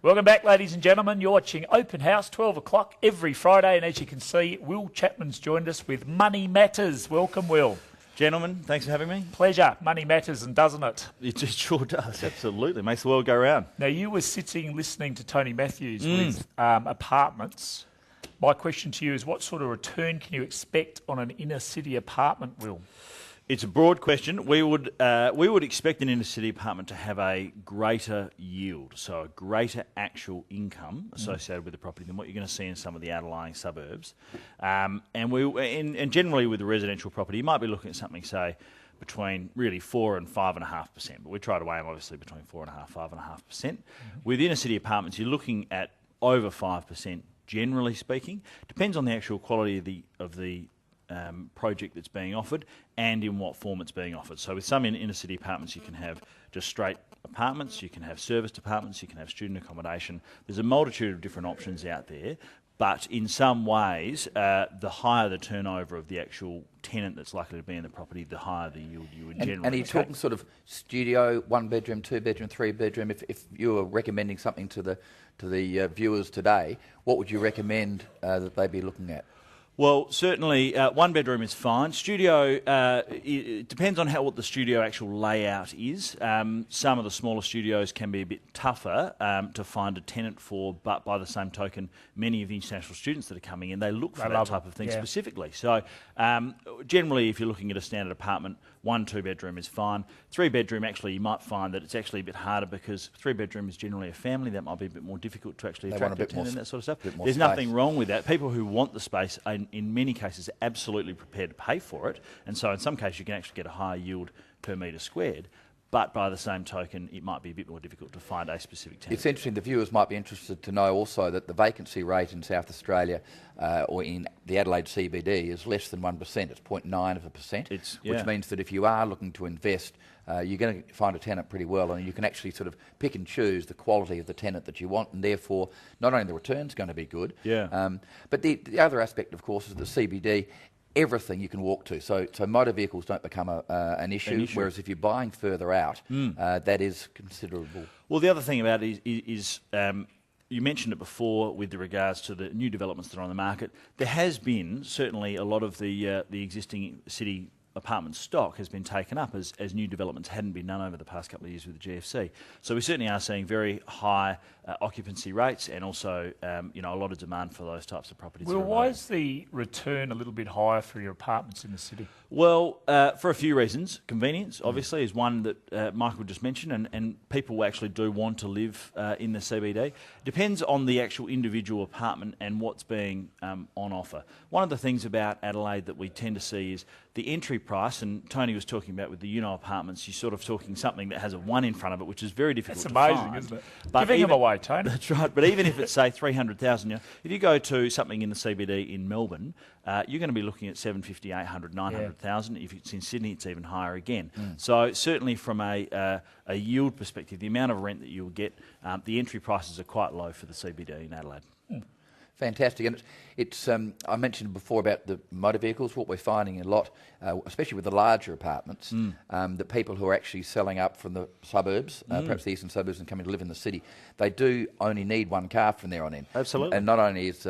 Welcome back, ladies and gentlemen. You're watching Open House, 12 o'clock every Friday. And as you can see, Will Chapman's joined us with Money Matters. Welcome, Will. Gentlemen, thanks for having me. Pleasure. Money matters, and doesn't it? It just sure does, absolutely. Makes the world go round. Now, you were sitting listening to Tony Matthews with apartments. My question to you is, what sort of return can you expect on an inner city apartment, Will? It's a broad question. We would expect an inner city apartment to have a greater yield, so a greater actual income associated with the property than what you're going to see in some of the outlying suburbs. And generally with a residential property, you might be looking at something, say, between really 4 and 5.5%, but we try to aim obviously between 4.5%, 5.5%. With inner city apartments, you're looking at over 5%, generally speaking. Depends on the actual quality of the project that's being offered and in what form it's being offered. So with some inner city apartments, you can have just straight apartments, you can have serviced apartments, you can have student accommodation. There's a multitude of different options out there, but in some ways, the higher the turnover of the actual tenant that's likely to be in the property, the higher the yield you would generally. And are you talking sort of studio, 1 bedroom, 2 bedroom, 3 bedroom? If you were recommending something to the viewers today, what would you recommend that they be looking at? Well, certainly 1 bedroom is fine. Studio, it depends on what the studio actual layout is. Some of the smaller studios can be a bit tougher to find a tenant for, but by the same token, many of the international students that are coming in, they look for that type of thing specifically. So generally, if you're looking at a standard apartment, 1 2-bedroom is fine. 3-bedroom, actually, you might find that it's actually a bit harder because 3-bedroom is generally a family. That might be a bit more difficult to actually attract a tenant and that sort of stuff. There's nothing wrong with that. People who want the space are, in many cases, absolutely prepared to pay for it. And so in some cases, you can actually get a higher yield per metre squared. But by the same token, it might be a bit more difficult to find a specific tenant. It's interesting, the viewers might be interested to know also that the vacancy rate in South Australia or in the Adelaide CBD is less than 1%. It's 0.9%, which means that if you are looking to invest, you're going to find a tenant pretty well, and you can actually sort of pick and choose the quality of the tenant that you want, and therefore not only the return's going to be good, but the other aspect, of course, is the CBD. Everything you can walk to, so motor vehicles don't become an issue, whereas if you're buying further out, that is considerable. Well, the other thing about it is you mentioned it before with regards to the new developments that are on the market. There has been certainly a lot of the existing city apartment stock has been taken up as new developments hadn't been done over the past couple of years with the GFC. So we certainly are seeing very high occupancy rates and also a lot of demand for those types of properties. Well, why is the return a little bit higher for your apartments in the city? Well, for a few reasons. Convenience, obviously, is one that Michael just mentioned, and people actually do want to live in the CBD. Depends on the actual individual apartment and what's being on offer. One of the things about Adelaide that we tend to see is the entry price, and Tony was talking about with the apartments, you're sort of talking something that has a 1 in front of it, which is very difficult to find. That's amazing, isn't it? But giving them away, Tony. That's right. But even if it's, say, 300,000, if you go to something in the CBD in Melbourne, you're going to be looking at 750, 800, 900,000. If it's in Sydney, it's even higher again. So certainly from a yield perspective, the amount of rent that you'll get, the entry prices are quite low for the CBD in Adelaide. Fantastic. And it's I mentioned before about the motor vehicles. What we're finding a lot, especially with the larger apartments, the people who are actually selling up from the suburbs, perhaps the eastern suburbs, and coming to live in the city, they do only need 1 car from there on in. Absolutely. And not only is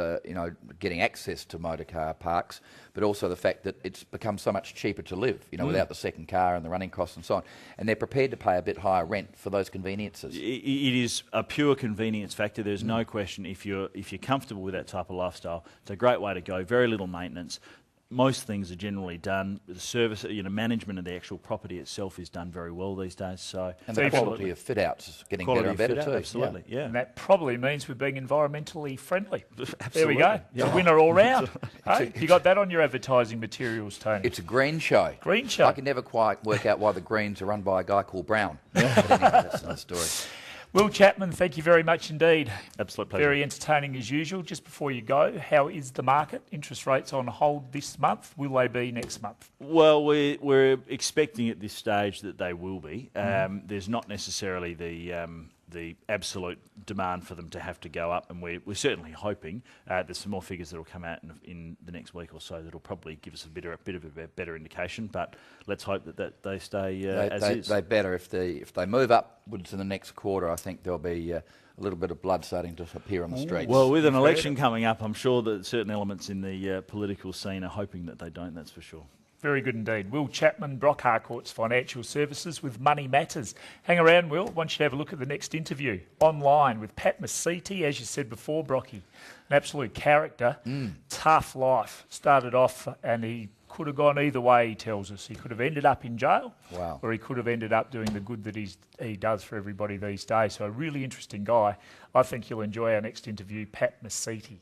getting access to motor car parks, but also the fact that it's become so much cheaper to live, without the second car and the running costs and so on. And they're prepared to pay a bit higher rent for those conveniences. It is a pure convenience factor. There's no question. If you're comfortable with that type of lifestyle, it's a great way to go. Very little maintenance. Most things are generally done. The service, management of the actual property itself is done very well these days. So, and the quality of fit outs is getting better and better too. Absolutely, yeah. And that probably means we're being environmentally friendly. Absolutely. There we go. It's a winner all round. Hey, you got that on your advertising materials, Tony? It's a green show. Green show. I can never quite work out why the Greens are run by a guy called Brown. But anyway, that's another story. Will Chapman, thank you very much indeed. Absolute pleasure. Very entertaining as usual. Just before you go, how is the market? Interest rates on hold this month. Will they be next month? Well, we're expecting at this stage that they will be. There's not necessarily the the absolute demand for them to have to go up, and we're certainly hoping there's some more figures that will come out in the next week or so that'll probably give us a bit of a better indication. But let's hope that they stay as is. They better if they move upwards in the next quarter. I think there'll be a little bit of blood starting to appear on the streets. Well, with an election coming up, I'm sure that certain elements in the political scene are hoping that they don't. That's for sure. Very good indeed. Will Chapman, Brock Harcourt's Financial Services with Money Matters. Hang around, Will. I want you to have a look at the next interview online with Pat Mesiti, as you said before, Brocky. An absolute character. Tough life. Started off and he could have gone either way, he tells us. He could have ended up in jail, or he could have ended up doing the good that he does for everybody these days. So a really interesting guy. I think you'll enjoy our next interview, Pat Mesiti.